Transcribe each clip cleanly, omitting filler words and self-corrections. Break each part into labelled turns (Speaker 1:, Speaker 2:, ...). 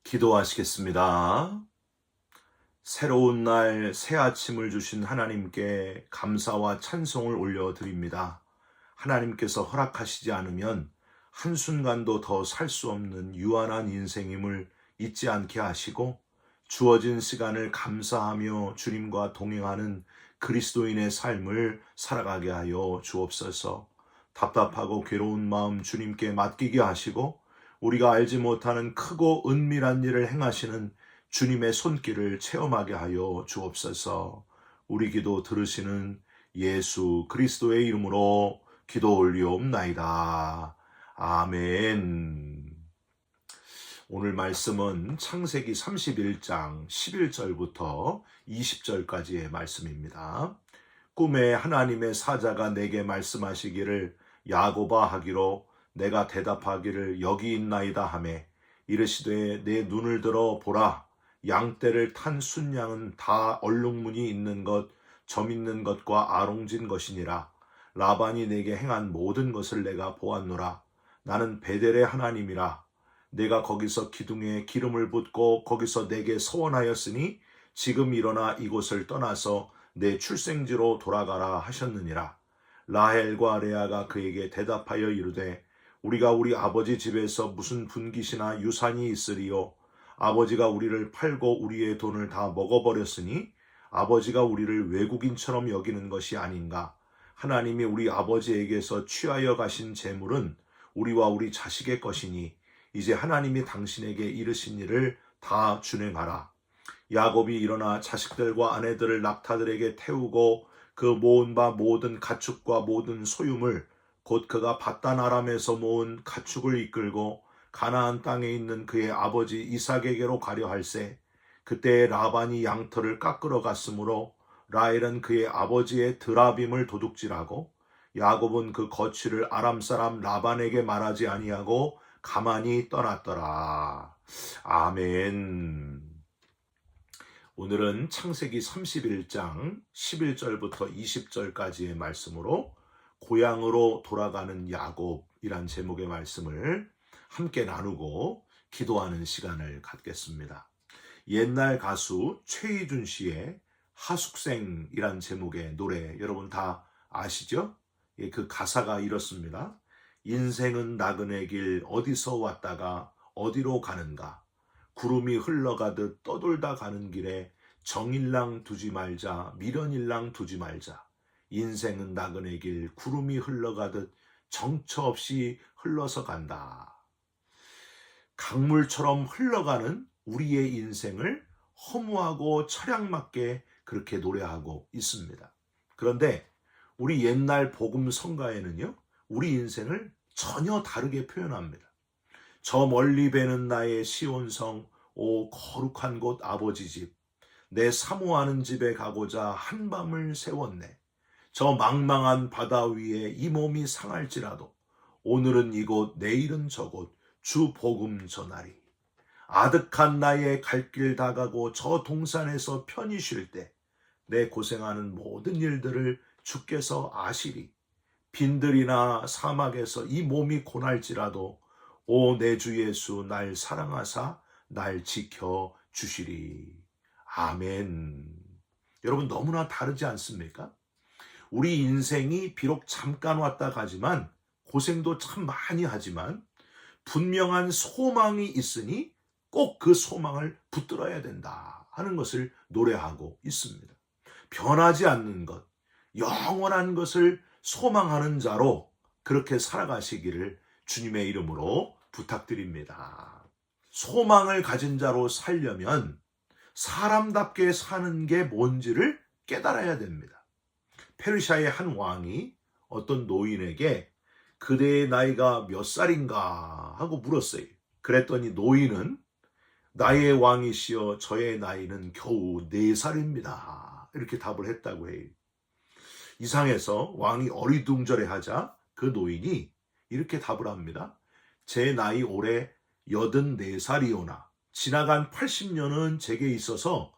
Speaker 1: 기도하시겠습니다. 새로운 날, 새 아침을 주신 하나님께 감사와 찬송을 올려드립니다. 하나님께서 허락하시지 않으면 한순간도 더 살 수 없는 유한한 인생임을 잊지 않게 하시고 주어진 시간을 감사하며 주님과 동행하는 그리스도인의 삶을 살아가게 하여 주옵소서. 답답하고 괴로운 마음 주님께 맡기게 하시고 우리가 알지 못하는 크고 은밀한 일을 행하시는 주님의 손길을 체험하게 하여 주옵소서. 우리 기도 들으시는 예수 그리스도의 이름으로 기도 올리옵나이다. 아멘. 오늘 말씀은 창세기 31장 11절부터 20절까지의 말씀입니다. 꿈에 하나님의 사자가 내게 말씀하시기를 야곱아 하기로 내가 대답하기를 여기 있나이다 하매 이르시되 내 눈을 들어 보라 양떼를 탄 순양은 다 얼룩무늬 있는 것 점 있는 것과 아롱진 것이니라. 라반이 내게 행한 모든 것을 내가 보았노라. 나는 베델의 하나님이라. 내가 거기서 기둥에 기름을 붓고 거기서 내게 서원하였으니 지금 일어나 이곳을 떠나서 내 출생지로 돌아가라 하셨느니라. 라헬과 레아가 그에게 대답하여 이르되 우리가 우리 아버지 집에서 무슨 분깃이나 유산이 있으리요. 아버지가 우리를 팔고 우리의 돈을 다 먹어버렸으니 아버지가 우리를 외국인처럼 여기는 것이 아닌가. 하나님이 우리 아버지에게서 취하여 가신 재물은 우리와 우리 자식의 것이니 이제 하나님이 당신에게 이르신 일을 다 준행하라. 야곱이 일어나 자식들과 아내들을 낙타들에게 태우고 그 모은 바 모든 가축과 모든 소유물 곧 그가 밧단 아람에서 모은 가축을 이끌고 가나안 땅에 있는 그의 아버지 이삭에게로 가려 할세. 그때 라반이 양털을 깎으러 갔으므로 라헬은 그의 아버지의 드라빔을 도둑질하고 야곱은 그 거취를 아람 사람 라반에게 말하지 아니하고 가만히 떠났더라. 아멘. 오늘은 창세기 31장 11절부터 20절까지의 말씀으로 고향으로 돌아가는 야곱이란 제목의 말씀을 함께 나누고 기도하는 시간을 갖겠습니다. 옛날 가수 최희준 씨의 하숙생이란 제목의 노래 여러분 다 아시죠? 그 가사가 이렇습니다. 인생은 나그네 길 어디서 왔다가 어디로 가는가. 구름이 흘러가듯 떠돌다 가는 길에 정일랑 두지 말자 미련일랑 두지 말자. 인생은 나그네 길 구름이 흘러가듯 정처 없이 흘러서 간다. 강물처럼 흘러가는 우리의 인생을 허무하고 철학맞게 그렇게 노래하고 있습니다. 그런데 우리 옛날 복음 성가에는요, 우리 인생을 전혀 다르게 표현합니다. 저 멀리 배는 나의 시온성, 오 거룩한 곳 아버지 집, 내 사모하는 집에 가고자 한밤을 세웠네. 저 망망한 바다 위에 이 몸이 상할지라도 오늘은 이곳 내일은 저곳 주 복음 전하리. 아득한 나의 갈 길 다 가고 저 동산에서 편히 쉴 때 내 고생하는 모든 일들을 주께서 아시리. 빈들이나 사막에서 이 몸이 고날지라도 오 내 주 예수 날 사랑하사 날 지켜 주시리. 아멘. 여러분 너무나 다르지 않습니까? 우리 인생이 비록 잠깐 왔다 가지만 고생도 참 많이 하지만 분명한 소망이 있으니 꼭 그 소망을 붙들어야 된다 하는 것을 노래하고 있습니다. 변하지 않는 것, 영원한 것을 소망하는 자로 그렇게 살아가시기를 주님의 이름으로 부탁드립니다. 소망을 가진 자로 살려면 사람답게 사는 게 뭔지를 깨달아야 됩니다. 페르시아의 한 왕이 어떤 노인에게 그대의 나이가 몇 살인가 하고 물었어요. 그랬더니 노인은 나의 왕이시여 저의 나이는 겨우 4살입니다. 이렇게 답을 했다고 해요. 이상해서 왕이 어리둥절해하자 그 노인이 이렇게 답을 합니다. 제 나이 올해 84살이오나 지나간 80년은 제게 있어서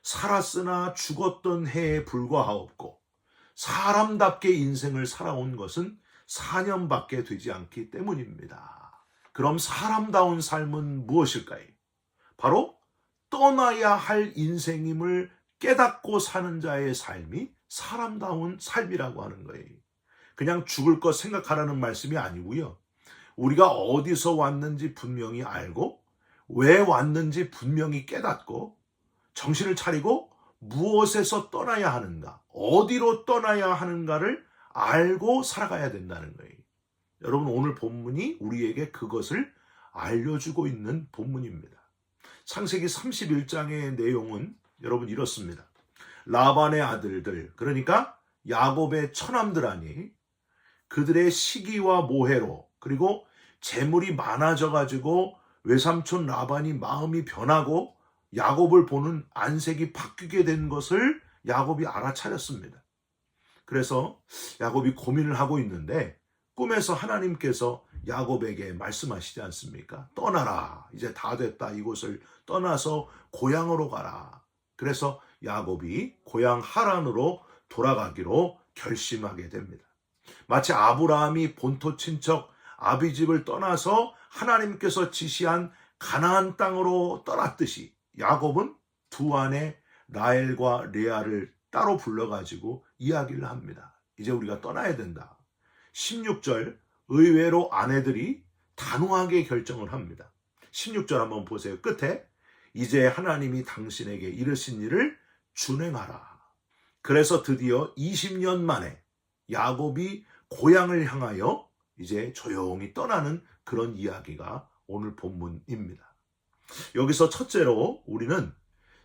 Speaker 1: 살았으나 죽었던 해에 불과하옵고 사람답게 인생을 살아온 것은 4년밖에 되지 않기 때문입니다. 그럼 사람다운 삶은 무엇일까요? 바로 떠나야 할 인생임을 깨닫고 사는 자의 삶이 사람다운 삶이라고 하는 거예요. 그냥 죽을 것 생각하라는 말씀이 아니고요. 우리가 어디서 왔는지 분명히 알고 왜 왔는지 분명히 깨닫고 정신을 차리고 무엇에서 떠나야 하는가, 어디로 떠나야 하는가를 알고 살아가야 된다는 거예요. 여러분, 오늘 본문이 우리에게 그것을 알려주고 있는 본문입니다. 창세기 31장의 내용은 여러분 이렇습니다. 라반의 아들들, 그러니까 야곱의 처남들아니 그들의 시기와 모해로, 그리고 재물이 많아져 가지고 외삼촌 라반이 마음이 변하고 야곱을 보는 안색이 바뀌게 된 것을 야곱이 알아차렸습니다. 그래서 야곱이 고민을 하고 있는데 꿈에서 하나님께서 야곱에게 말씀하시지 않습니까? 떠나라. 이제 다 됐다. 이곳을 떠나서 고향으로 가라. 그래서 야곱이 고향 하란으로 돌아가기로 결심하게 됩니다. 마치 아브라함이 본토 친척 아비집을 떠나서 하나님께서 지시한 가나안 땅으로 떠났듯이 야곱은 두 아내 라헬과 레아를 따로 불러가지고 이야기를 합니다. 이제 우리가 떠나야 된다. 16절, 의외로 아내들이 단호하게 결정을 합니다. 16절 한번 보세요. 끝에 이제 하나님이 당신에게 이르신 일을 준행하라. 그래서 드디어 20년 만에 야곱이 고향을 향하여 이제 조용히 떠나는 그런 이야기가 오늘 본문입니다. 여기서 첫째로 우리는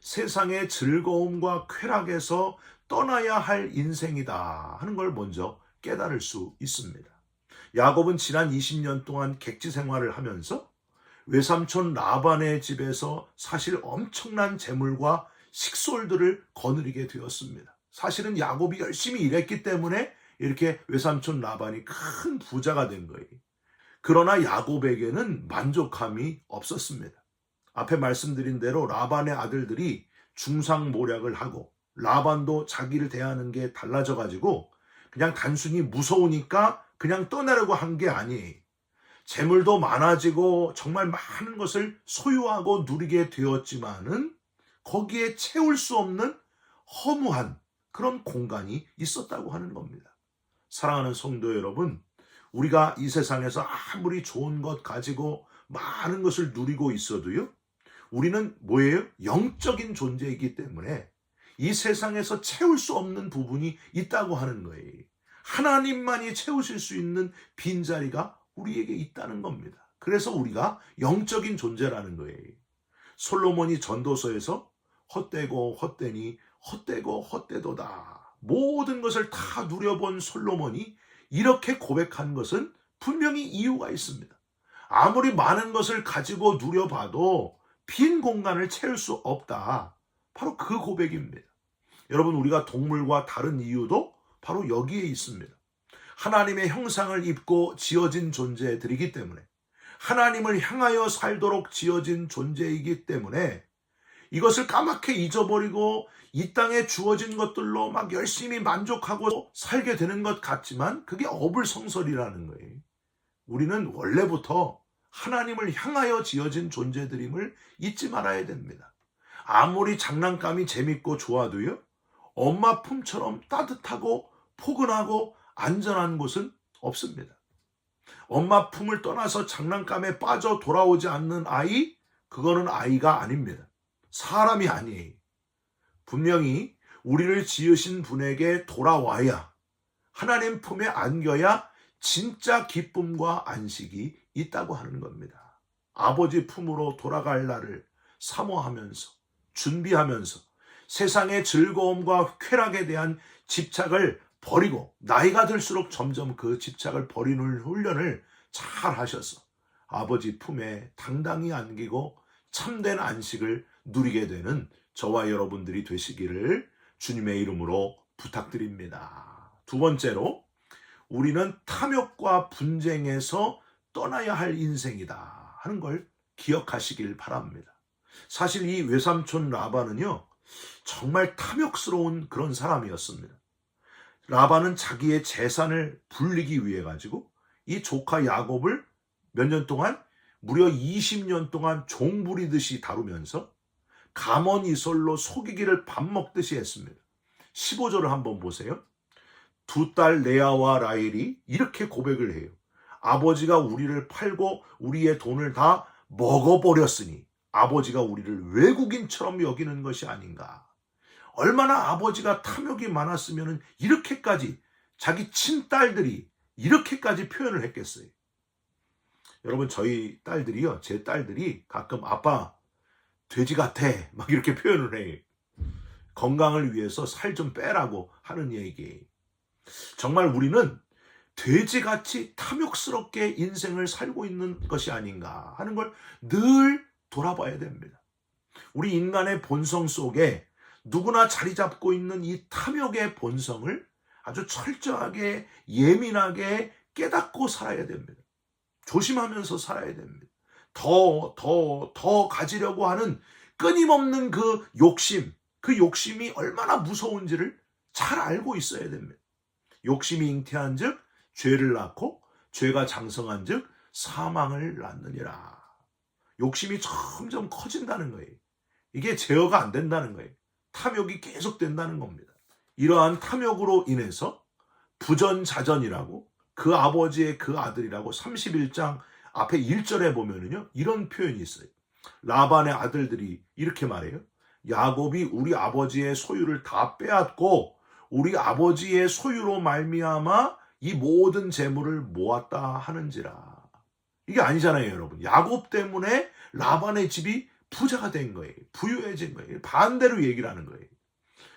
Speaker 1: 세상의 즐거움과 쾌락에서 떠나야 할 인생이다 하는 걸 먼저 깨달을 수 있습니다. 야곱은 지난 20년 동안 객지 생활을 하면서 외삼촌 라반의 집에서 사실 엄청난 재물과 식솔들을 거느리게 되었습니다. 사실은 야곱이 열심히 일했기 때문에 이렇게 외삼촌 라반이 큰 부자가 된 거예요. 그러나 야곱에게는 만족함이 없었습니다. 앞에 말씀드린 대로 라반의 아들들이 중상모략을 하고 라반도 자기를 대하는 게 달라져 가지고 그냥 단순히 무서우니까 그냥 떠나려고 한 게 아니에요. 재물도 많아지고 정말 많은 것을 소유하고 누리게 되었지만은 거기에 채울 수 없는 허무한 그런 공간이 있었다고 하는 겁니다. 사랑하는 성도 여러분, 우리가 이 세상에서 아무리 좋은 것 가지고 많은 것을 누리고 있어도요, 우리는 뭐예요? 영적인 존재이기 때문에 이 세상에서 채울 수 없는 부분이 있다고 하는 거예요. 하나님만이 채우실 수 있는 빈자리가 우리에게 있다는 겁니다. 그래서 우리가 영적인 존재라는 거예요. 솔로몬이 전도서에서 헛되고 헛되니 헛되고 헛되도다. 모든 것을 다 누려본 솔로몬이 이렇게 고백한 것은 분명히 이유가 있습니다. 아무리 많은 것을 가지고 누려봐도 빈 공간을 채울 수 없다. 바로 그 고백입니다. 여러분, 우리가 동물과 다른 이유도 바로 여기에 있습니다. 하나님의 형상을 입고 지어진 존재들이기 때문에, 하나님을 향하여 살도록 지어진 존재이기 때문에 이것을 까맣게 잊어버리고 이 땅에 주어진 것들로 막 열심히 만족하고 살게 되는 것 같지만 그게 어불성설이라는 거예요. 우리는 원래부터 하나님을 향하여 지어진 존재들임을 잊지 말아야 됩니다. 아무리 장난감이 재밌고 좋아도요, 엄마 품처럼 따뜻하고 포근하고 안전한 곳은 없습니다. 엄마 품을 떠나서 장난감에 빠져 돌아오지 않는 아이, 그거는 아이가 아닙니다. 사람이 아니에요. 분명히 우리를 지으신 분에게 돌아와야, 하나님 품에 안겨야 진짜 기쁨과 안식이 있다고 하는 겁니다. 아버지 품으로 돌아갈 날을 사모하면서, 준비하면서 세상의 즐거움과 쾌락에 대한 집착을 버리고 나이가 들수록 점점 그 집착을 버리는 훈련을 잘 하셔서 아버지 품에 당당히 안기고 참된 안식을 누리게 되는 저와 여러분들이 되시기를 주님의 이름으로 부탁드립니다. 두 번째로, 우리는 탐욕과 분쟁에서 떠나야 할 인생이다 하는 걸 기억하시길 바랍니다. 사실 이 외삼촌 라반은요, 정말 탐욕스러운 그런 사람이었습니다. 라반은 자기의 재산을 불리기 위해 가지고 이 조카 야곱을 몇 년 동안 무려 20년 동안 종 부리듯이 다루면서 가먼이솔로 속이기를 밥 먹듯이 했습니다. 15절을 한번 보세요. 두 딸 레아와 라헬이 이렇게 고백을 해요. 아버지가 우리를 팔고 우리의 돈을 다 먹어버렸으니 아버지가 우리를 외국인처럼 여기는 것이 아닌가. 얼마나 아버지가 탐욕이 많았으면 이렇게까지 자기 친딸들이 이렇게까지 표현을 했겠어요. 여러분, 저희 딸들이요, 제 딸들이 가끔 아빠 돼지 같아 막 이렇게 표현을 해요. 건강을 위해서 살 좀 빼라고 하는 얘기예요. 정말 우리는 돼지같이 탐욕스럽게 인생을 살고 있는 것이 아닌가 하는 걸 늘 돌아봐야 됩니다. 우리 인간의 본성 속에 누구나 자리 잡고 있는 이 탐욕의 본성을 아주 철저하게 예민하게 깨닫고 살아야 됩니다. 조심하면서 살아야 됩니다. 더 가지려고 하는 끊임없는 그 욕심이 얼마나 무서운지를 잘 알고 있어야 됩니다. 욕심이 잉태한 즉 죄를 낳고 죄가 장성한 즉 사망을 낳느니라. 욕심이 점점 커진다는 거예요. 이게 제어가 안 된다는 거예요. 탐욕이 계속 된다는 겁니다. 이러한 탐욕으로 인해서 부전자전이라고 그 아버지의 그 아들이라고 31장 앞에 1절에 보면은요, 이런 표현이 있어요. 라반의 아들들이 이렇게 말해요. 야곱이 우리 아버지의 소유를 다 빼앗고 우리 아버지의 소유로 말미암아 이 모든 재물을 모았다 하는지라. 이게 아니잖아요, 여러분. 야곱 때문에 라반의 집이 부자가 된 거예요. 부유해진 거예요. 반대로 얘기를 하는 거예요.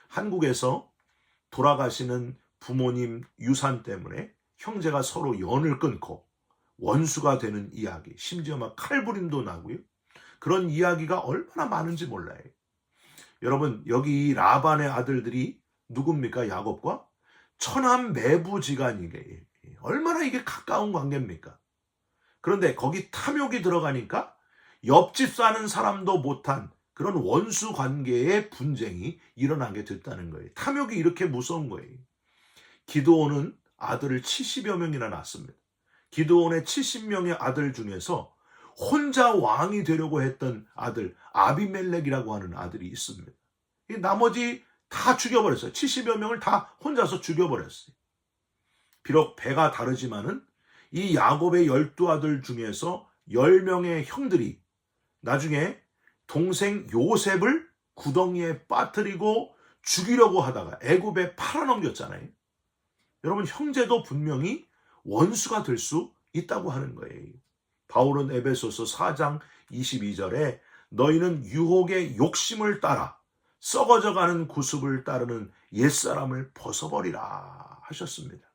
Speaker 1: 한국에서 돌아가시는 부모님 유산 때문에 형제가 서로 연을 끊고 원수가 되는 이야기, 심지어 막 칼부림도 나고요. 그런 이야기가 얼마나 많은지 몰라요. 여러분, 여기 라반의 아들들이 누굽니까? 야곱과 처남매부지간이게 얼마나 이게 가까운 관계입니까? 그런데 거기 탐욕이 들어가니까 옆집 사는 사람도 못한 그런 원수 관계의 분쟁이 일어나게 됐다는 거예요. 탐욕이 이렇게 무서운 거예요. 기드온은 아들을 70여 명이나 낳았습니다. 기드온의 70명의 아들 중에서 혼자 왕이 되려고 했던 아들 아비멜렉이라고 하는 아들이 있습니다. 나머지 다 죽여버렸어요. 70여 명을 다 혼자서 죽여버렸어요. 비록 배가 다르지만은 이 야곱의 12아들 중에서 10명의 형들이 나중에 동생 요셉을 구덩이에 빠뜨리고 죽이려고 하다가 애굽에 팔아넘겼잖아요. 여러분, 형제도 분명히 원수가 될 수 있다고 하는 거예요. 바울은 에베소서 4장 22절에 너희는 유혹의 욕심을 따라 썩어져가는 구습을 따르는 옛사람을 벗어버리라 하셨습니다.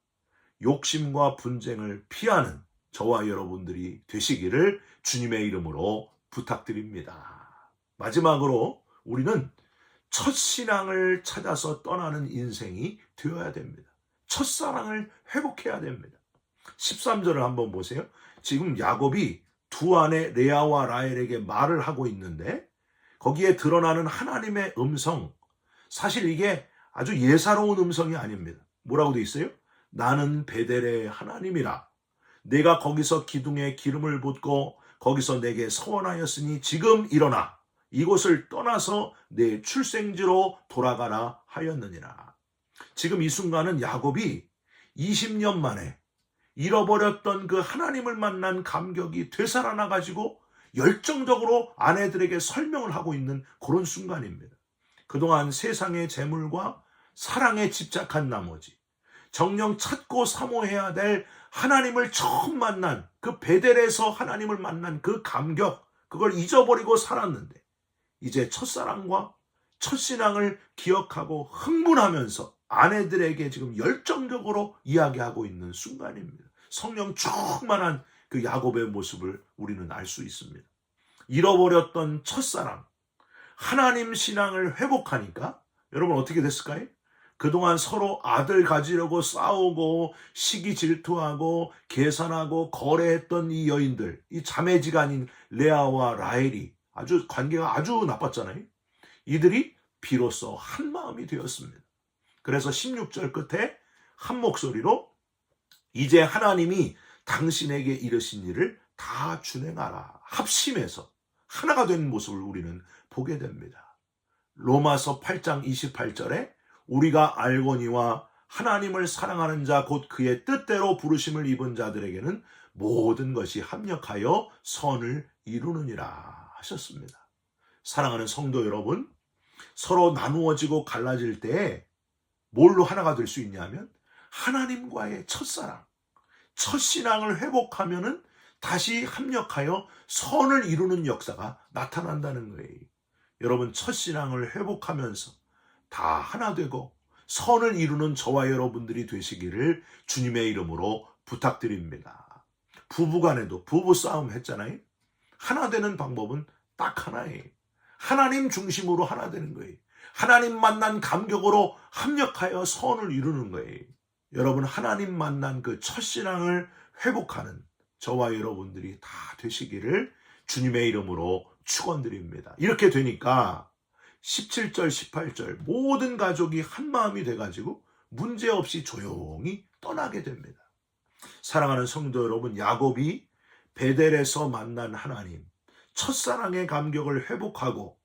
Speaker 1: 욕심과 분쟁을 피하는 저와 여러분들이 되시기를 주님의 이름으로 부탁드립니다. 마지막으로 우리는 첫신앙을 찾아서 떠나는 인생이 되어야 됩니다. 첫사랑을 회복해야 됩니다. 13절을 한번 보세요. 지금 야곱이 두 아내 레아와 라헬에게 말을 하고 있는데 거기에 드러나는 하나님의 음성, 사실 이게 아주 예사로운 음성이 아닙니다. 뭐라고 돼 있어요? 나는 베델의 하나님이라. 내가 거기서 기둥에 기름을 붓고 거기서 내게 서원하였으니 지금 일어나 이곳을 떠나서 내 출생지로 돌아가라 하였느니라. 지금 이 순간은 야곱이 20년 만에 잃어버렸던 그 하나님을 만난 감격이 되살아나 가지고 열정적으로 아내들에게 설명을 하고 있는 그런 순간입니다. 그동안 세상의 재물과 사랑에 집착한 나머지 정녕 찾고 사모해야 될 하나님을 처음 만난 그 베델에서 하나님을 만난 그 감격, 그걸 잊어버리고 살았는데 이제 첫사랑과 첫신앙을 기억하고 흥분하면서 아내들에게 지금 열정적으로 이야기하고 있는 순간입니다. 성령 충만한 그 야곱의 모습을 우리는 알 수 있습니다. 잃어버렸던 첫사랑, 하나님 신앙을 회복하니까 여러분 어떻게 됐을까요? 그동안 서로 아들 가지려고 싸우고 시기 질투하고 계산하고 거래했던 이 여인들, 이 자매지간인 레아와 라헬이 관계가 아주 나빴잖아요. 이들이 비로소 한 마음이 되었습니다. 그래서 16절 끝에 한 목소리로 이제 하나님이 당신에게 이르신 일을 다 준행하라. 합심해서 하나가 된 모습을 우리는 보게 됩니다. 로마서 8장 28절에 우리가 알거니와 하나님을 사랑하는 자 곧 그의 뜻대로 부르심을 입은 자들에게는 모든 것이 합력하여 선을 이루느니라 하셨습니다. 사랑하는 성도 여러분, 서로 나누어지고 갈라질 때 뭘로 하나가 될 수 있냐면 하나님과의 첫사랑, 첫신앙을 회복하면은 다시 합력하여 선을 이루는 역사가 나타난다는 거예요. 여러분, 첫신앙을 회복하면서 다 하나 되고 선을 이루는 저와 여러분들이 되시기를 주님의 이름으로 부탁드립니다. 부부간에도 부부싸움 했잖아요. 하나 되는 방법은 딱 하나예요. 하나님 중심으로 하나 되는 거예요. 하나님 만난 감격으로 합력하여 선을 이루는 거예요. 여러분, 하나님 만난 그 첫신앙을 회복하는 저와 여러분들이 다 되시기를 주님의 이름으로 축원드립니다. 이렇게 되니까 17절, 18절 모든 가족이 한 마음이 돼가지고 문제없이 조용히 떠나게 됩니다. 사랑하는 성도 여러분, 야곱이 베델에서 만난 하나님, 첫사랑의 감격을 회복하고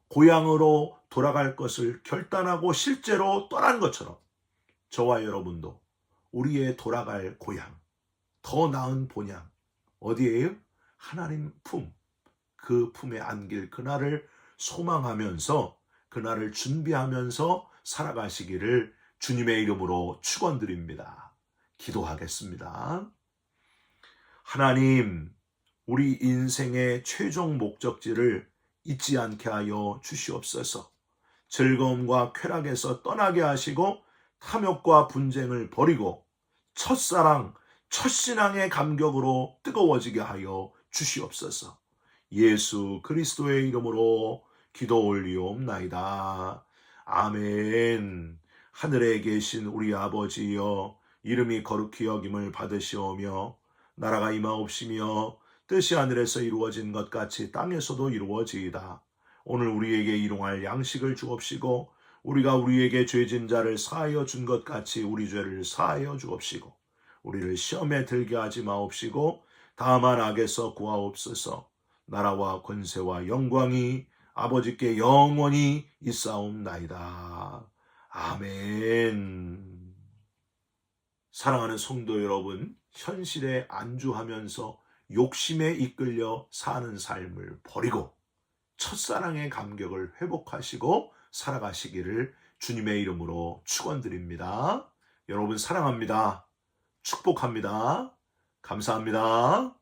Speaker 1: 고향으로 돌아갈 것을 결단하고 실제로 떠난 것처럼 저와 여러분도 우리의 돌아갈 고향, 더 나은 본향, 어디예요? 하나님 품, 그 품에 안길 그날을 소망하면서 그날을 준비하면서 살아가시기를 주님의 이름으로 축원드립니다. 기도하겠습니다. 하나님, 우리 인생의 최종 목적지를 잊지 않게 하여 주시옵소서. 즐거움과 쾌락에서 떠나게 하시고 탐욕과 분쟁을 버리고 첫사랑, 첫신앙의 감격으로 뜨거워지게 하여 주시옵소서. 예수 그리스도의 이름으로 기도 올리옵나이다. 아멘. 하늘에 계신 우리 아버지여, 이름이 거룩히 여김을 받으시오며 나라가 임하옵시며 뜻이 하늘에서 이루어진 것 같이 땅에서도 이루어지이다. 오늘 우리에게 일용할 양식을 주옵시고 우리가 우리에게 죄진 자를 사하여 준 것 같이 우리 죄를 사하여 주옵시고 우리를 시험에 들게 하지 마옵시고 다만 악에서 구하옵소서. 나라와 권세와 영광이 아버지께 영원히 있사옵나이다. 아멘. 사랑하는 성도 여러분, 현실에 안주하면서 욕심에 이끌려 사는 삶을 버리고 첫사랑의 감격을 회복하시고 살아가시기를 주님의 이름으로 축원드립니다. 여러분 사랑합니다. 축복합니다. 감사합니다.